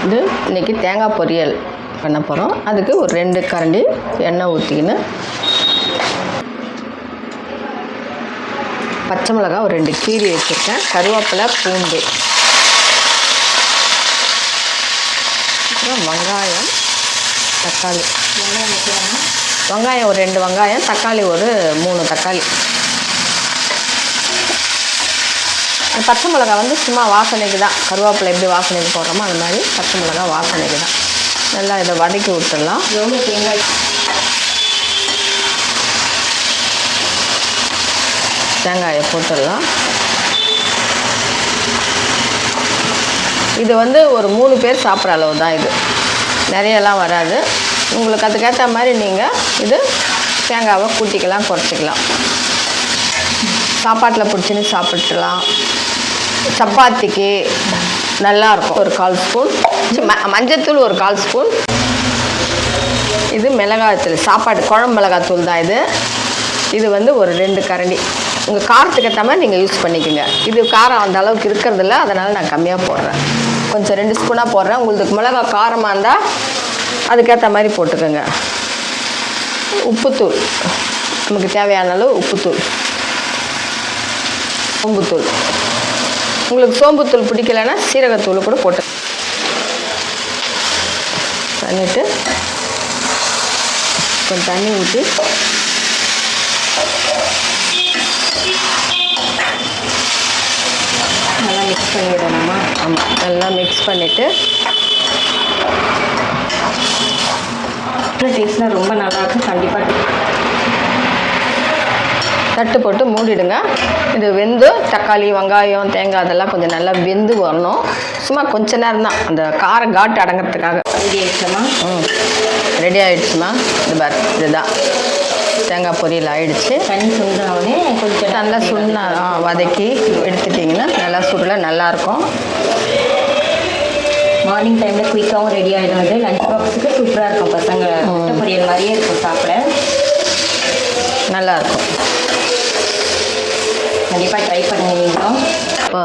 இது இன்றைக்கி தேங்காய் பொரியல் பண்ண போகிறோம். அதுக்கு ஒரு 2 கரண்டி எண்ணெய் ஊற்றிக்கின்னு பச்சை மிளகாய் ஒரு 2 கீரி வச்சுருக்கேன், கருவேப்பிலை, பூண்டு, அப்புறம் வெங்காயம், தக்காளி. வெங்காயம் ஒரு 2 வெங்காயம், தக்காளி ஒரு 3 தக்காளி. பச்சை மிளகாய் வந்து சும்மா வாசனைக்கு தான், கருவேப்பிலை எப்படி வாசனைக்கு போடுறோமோ அது மாதிரி பச்சை மிளகாய் வாசனைக்கு தான். நல்லா இதை வதக்கி விட்டுடலாம். தேங்காயை போட்டுடலாம். இது வந்து ஒரு 3 பேர் சாப்பிட்ற அளவு தான், இது நிறையெல்லாம் வராது. உங்களுக்கு அதுக்கேற்ற மாதிரி நீங்கள் இது தேங்காவை கூட்டிக்கலாம், குறைச்சிக்கலாம். சாப்பாட்டில் பிடிச்சின்னு சாப்பிட்டுலாம், சப்பாத்திக்கு நல்லாயிருக்கும். ஒரு 1/4 ஸ்பூன் மஞ்சத்தூள், ஒரு 1/4 ஸ்பூன். இது மிளகாய்த்தூள், சாப்பாடு குழம்பு மிளகாய்த்தூள் தான் இது. இது வந்து ஒரு 2 கரண்டி. உங்கள் காரத்துக்கு ஏற்ற மாதிரி நீங்கள் யூஸ் பண்ணிக்கோங்க. இது காரம் அந்த அளவுக்கு இருக்கிறதில்ல, அதனால் நான் கம்மியாக போடுறேன். கொஞ்சம் 2 ஸ்பூனாக போடுறேன். உங்களுக்கு மிளகாய் காரமாக இருந்தால் அதுக்கேற்ற மாதிரி போட்டுக்கோங்க. உப்புத்தூள், நமக்கு தேவையான அளவு உப்புத்தூள், சோம்புத்தூள். உங்களுக்கு சோம்புத்தூள் பிடிக்கலைன்னா சீரகத்தூள் கூட போட்டு பண்ணிவிட்டு கொஞ்சம் தண்ணி ஊற்றி நல்லா மிக்ஸ் பண்ணிவிடணுமா? ஆமாம், நல்லா மிக்ஸ் பண்ணிவிட்டு டேஸ்ட்லாம் ரொம்ப நல்லாயிருக்கும். கண்டிப்பாக தட்டு போட்டு மூடிடுங்க. இது வெந்து தக்காளி, வெங்காயம், தேங்காய் அதெல்லாம் கொஞ்சம் நல்லா வெந்து வரணும். சும்மா கொஞ்ச நேரம் தான், அந்த காரம் காட்டு அடங்கிறதுக்காக. ரெடி ஆகிடுச்சுமா? ரெடி ஆகிடுச்சுமா. இது பார், இதுதான் தேங்காய் பொரியல் ஆகிடுச்சு. தண்ணி சுண்டாவே கொஞ்சம் நல்லா சுண்ணா வதக்கி எடுத்துட்டிங்கன்னா நல்லா சுருள நல்லாயிருக்கும். மார்னிங் டைமில் குயிக்காகவும் ரெடி ஆகிடும். அது லஞ்ச் பாக்ஸுக்கு சூப்பராக இருக்கும். பசங்க முட்டை பொரியல் மாதிரியே இருக்கும், சாப்பிட நல்லாயிருக்கும். கண்டிப்பாக ட்ரை பண்ணுவீங்க. இப்போ